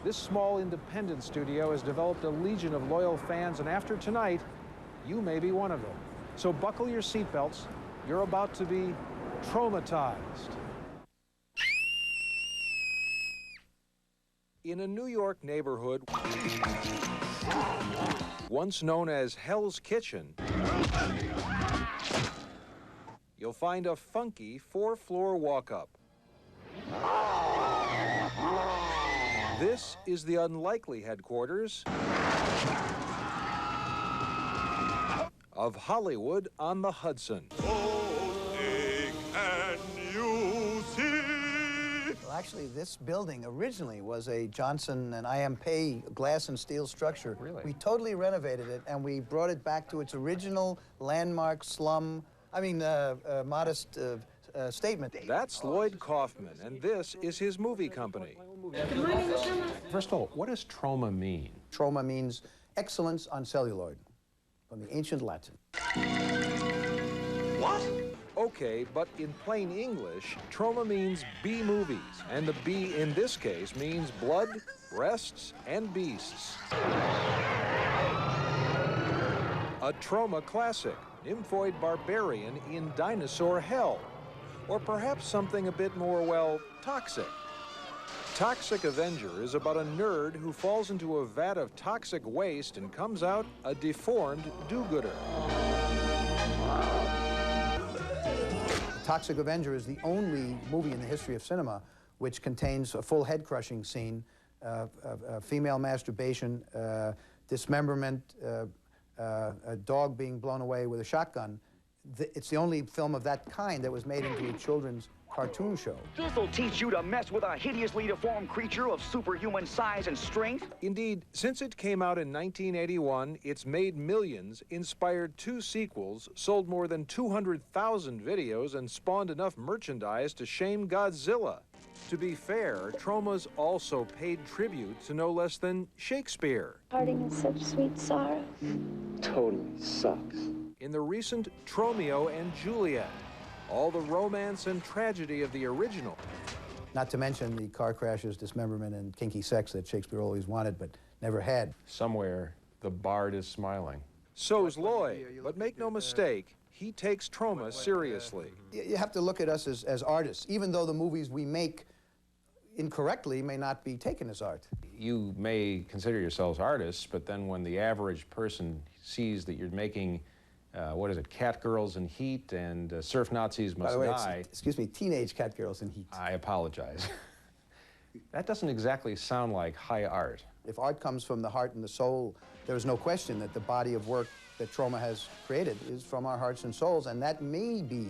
This small independent studio has developed a legion of loyal fans, and after tonight, you may be one of them. So buckle your seatbelts. You're about to be traumatized. In a New York neighborhood once known as Hell's Kitchen, you'll find a funky 4-floor walk-up. This is the unlikely headquarters of Hollywood on the Hudson. Well, actually, this building originally was a Johnson and I.M. Pei glass and steel structure. Really? We totally renovated it, and we brought it back to its original landmark modest statement. That's Lloyd Kaufman, and this is his movie company. Good morning, Troma. First of all, what does Troma mean? Troma means excellence on celluloid, from the ancient Latin. What? Okay, but in plain English, Troma means B-movies, and the B in this case means blood, breasts, and beasts. A Troma classic, nymphoid barbarian in dinosaur hell. Or perhaps something a bit more, well, toxic. Toxic Avenger is about a nerd who falls into a vat of toxic waste and comes out a deformed do-gooder. Toxic Avenger is the only movie in the history of cinema which contains a full head-crushing scene, female masturbation, dismemberment, a dog being blown away with a shotgun. It's the only film of that kind that was made into a children's cartoon show. This'll teach you to mess with a hideously deformed creature of superhuman size and strength. Indeed, since it came out in 1981, it's made millions, inspired 2 sequels, sold more than 200,000 videos, and spawned enough merchandise to shame Godzilla. To be fair, Troma's also paid tribute to no less than Shakespeare. Parting is such sweet sorrow. Totally sucks. In the recent Tromeo and Juliet, all the romance and tragedy of the original. Not to mention the car crashes, dismemberment, and kinky sex that Shakespeare always wanted but never had. Somewhere, the bard is smiling. So's Lloyd, but make no mistake, he takes Troma seriously. You have to look at us as artists, even though the movies we make incorrectly may not be taken as art. You may consider yourselves artists, but then when the average person sees that you're making what is it, cat girls in heat and surf Nazis must By the way, die. excuse me, teenage cat girls in heat. I apologize. That doesn't exactly sound like high art. If art comes from the heart and the soul, there's no question that the body of work that Troma has created is from our hearts and souls, and that may be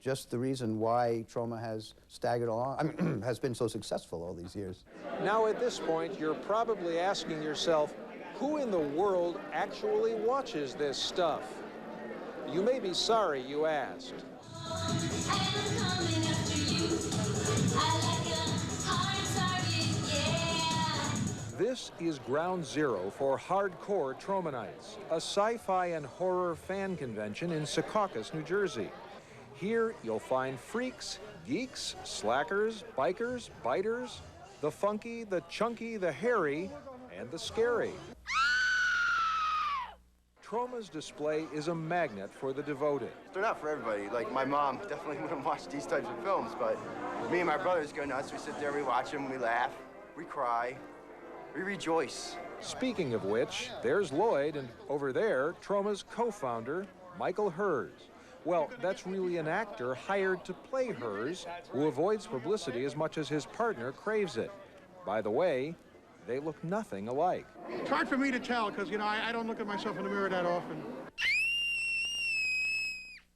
just the reason why Troma has staggered along, has been so successful all these years. Now at this point, you're probably asking yourself, who in the world actually watches this stuff? You may be sorry you asked. This is ground zero for hardcore Tromanites, a sci-fi and horror fan convention in Secaucus, New Jersey. Here you'll find freaks, geeks, slackers, bikers, biters, the funky, the chunky, the hairy, and the scary. Troma's display is a magnet for the devoted. They're not for everybody. Like, my mom definitely wouldn't watch these types of films, but me and my brothers go nuts. We sit there, we watch them, we laugh, we cry, we rejoice. Speaking of which, there's Lloyd, and over there, Troma's co-founder, Michael Hers. Well, that's really an actor hired to play Hers, who avoids publicity as much as his partner craves it. By the way, they look nothing alike. It's hard for me to tell because, you know, I don't look at myself in the mirror that often.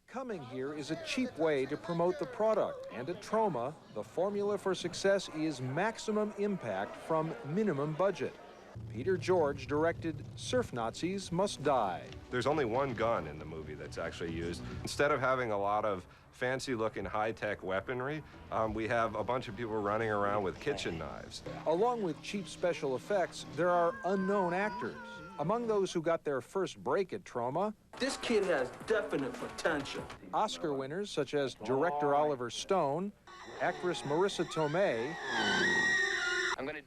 Coming here is a cheap way to promote the product, and at Troma, the formula for success is maximum impact from minimum budget. Peter George directed Surf Nazis Must Die. There's only one gun in the movie that's actually used. Instead of having a lot of fancy-looking high-tech weaponry, we have a bunch of people running around with kitchen knives. Along with cheap special effects, there are unknown actors. Among those who got their first break at Troma, This kid has definite potential. Oscar winners such as director Oliver Stone, actress Marissa Tomei,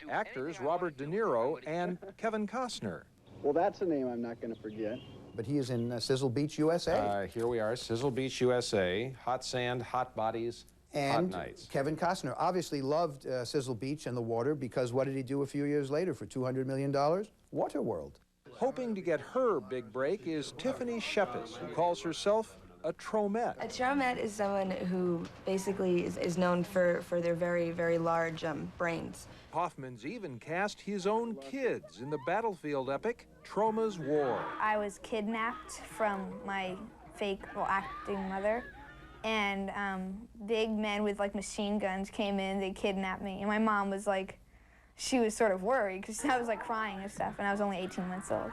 Actors Robert De Niro and Kevin Costner. Well, that's a name I'm not going to forget. But he is in Sizzle Beach, USA. Here we are, Sizzle Beach, USA. Hot sand, hot bodies, and hot nights. Kevin Costner obviously loved Sizzle Beach and the water, because what did he do a few years later for $200 million? Waterworld. Hoping to get her big break is Tiffany Shepis, who calls herself a Tromette. A Tromette is someone who basically is known for their very, very large brains. Hoffman's even cast his own kids in the battlefield epic Troma's War. I was kidnapped from my fake, acting mother, and big men with like machine guns came in, they kidnapped me, and my mom was like, she was sort of worried because I was like crying and stuff, and I was only 18 months old.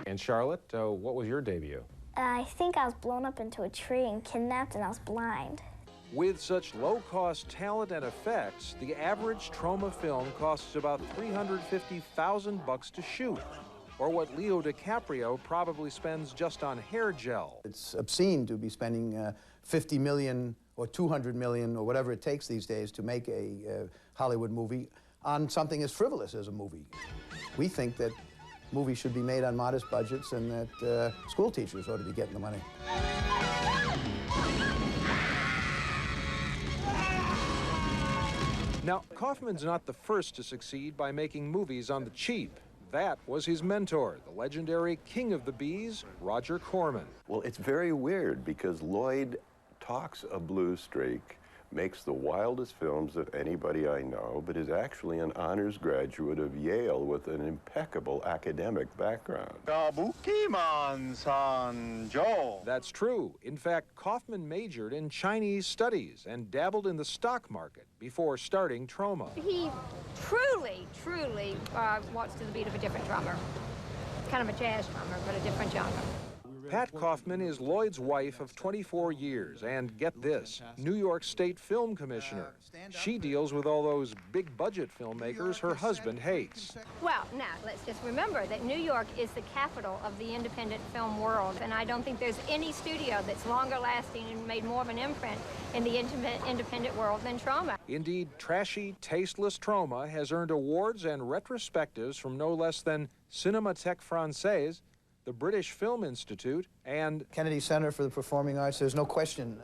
And Charlotte, what was your debut? I think I was blown up into a tree and kidnapped, and I was blind. With such low-cost talent and effects, the average Troma film costs about $350,000 to shoot, or what Leo DiCaprio probably spends just on hair gel. It's obscene to be spending $50 million or $200 million or whatever it takes these days to make a Hollywood movie on something as frivolous as a movie. We think that movies should be made on modest budgets and that school teachers ought to be getting the money. Now, Kaufman's not the first to succeed by making movies on the cheap. That was his mentor, the legendary king of the bees, Roger Corman. Well, it's very weird because Lloyd talks a blue streak, makes the wildest films of anybody I know, but is actually an honors graduate of Yale with an impeccable academic background. That's true. In fact, Kaufman majored in Chinese studies and dabbled in the stock market before starting Troma. He truly walks to the beat of a different drummer. Kind of a jazz drummer, but a different genre. Pat Kaufman is Lloyd's wife of 24 years and, get this, New York State Film Commissioner. She deals with all those big-budget filmmakers her husband hates. Well, now, let's just remember that New York is the capital of the independent film world, and I don't think there's any studio that's longer lasting and made more of an imprint in the independent world than Troma. Indeed, trashy, tasteless Troma has earned awards and retrospectives from no less than Cinémathèque Française, the British Film Institute, and Kennedy Center for the Performing Arts. There's no question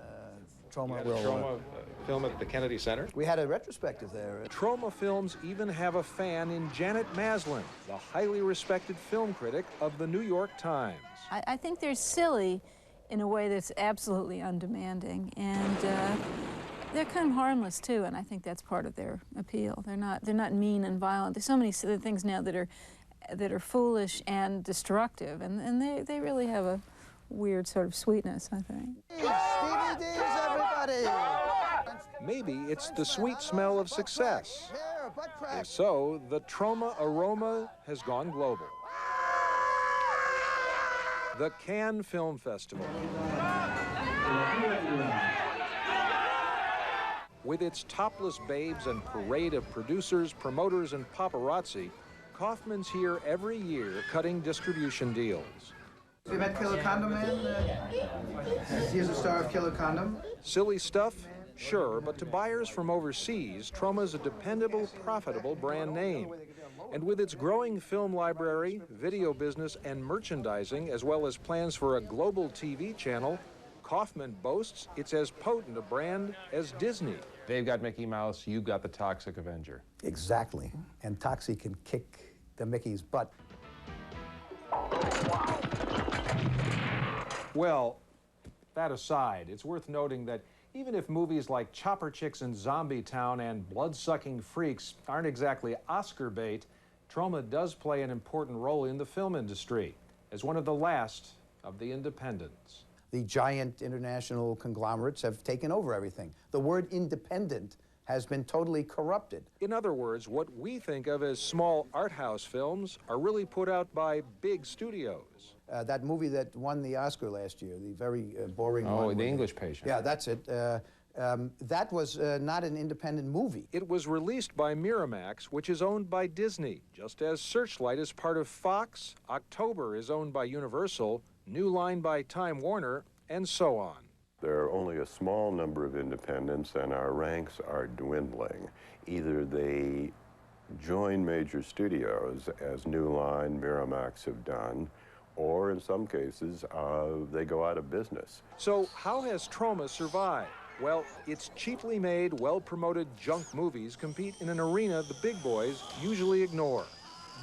Troma will... Troma film at the Kennedy Center? We had a retrospective there. Troma films even have a fan in Janet Maslin, the highly respected film critic of the New York Times. I think they're silly in a way that's absolutely undemanding, and they're kind of harmless too, and I think that's part of their appeal. They're not mean and violent. There's so many silly things now that are foolish and destructive, and they really have a weird sort of sweetness, I think. Stevie D's, everybody! Maybe it's the sweet smell of success. If so, the Troma aroma has gone global. The Cannes Film Festival. With its topless babes and parade of producers, promoters, and paparazzi, Kaufman's here every year cutting distribution deals. Have you met Killer Condom Man? He is a star of Killer Condom. Silly stuff? Sure, but to buyers from overseas, Troma's a dependable, profitable brand name. And with its growing film library, video business, and merchandising, as well as plans for a global TV channel, Kaufman boasts it's as potent a brand as Disney. They've got Mickey Mouse, you've got the Toxic Avenger. Exactly. And Toxie can kick the Mickey's butt. Well, that aside, it's worth noting that even if movies like Chopper Chicks and Zombie Town and Blood-Sucking Freaks aren't exactly Oscar bait, Troma does play an important role in the film industry as one of the last of the independents. The giant international conglomerates have taken over everything. The word independent has been totally corrupted. In other words, what we think of as small art house films are really put out by big studios. That movie that won the Oscar last year, the very boring one. Oh, The English Patient. Yeah, that's it. That was not an independent movie. It was released by Miramax, which is owned by Disney, just as Searchlight is part of Fox, October is owned by Universal, New Line by Time Warner, and so on. There are only a small number of independents, and our ranks are dwindling. Either they join major studios, as New Line, Miramax have done, or in some cases, they go out of business. So how has Troma survived? Well, its cheaply made, well-promoted junk movies compete in an arena the big boys usually ignore.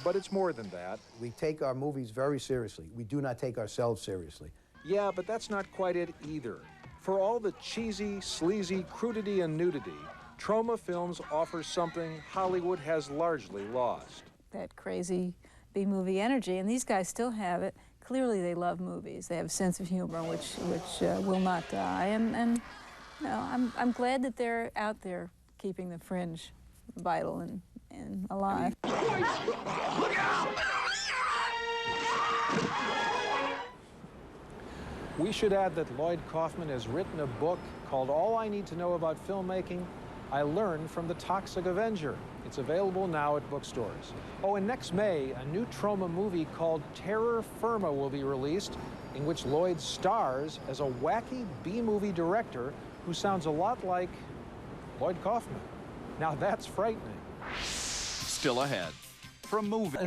But it's more than that. We take our movies very seriously. We do not take ourselves seriously. Yeah, but that's not quite it either. For all the cheesy, sleazy crudity and nudity, Troma films offer something Hollywood has largely lost. That crazy B-movie energy, and these guys still have it. Clearly they love movies. They have a sense of humor which will not die, and you know, I'm glad that they're out there keeping the fringe vital and alive. Look out! We should add that Lloyd Kaufman has written a book called All I Need to Know About Filmmaking, I Learned from the Toxic Avenger. It's available now at bookstores. Oh, and next May, a new Troma movie called Terror Firma will be released, in which Lloyd stars as a wacky B-movie director who sounds a lot like Lloyd Kaufman. Now that's frightening. Still ahead from movie.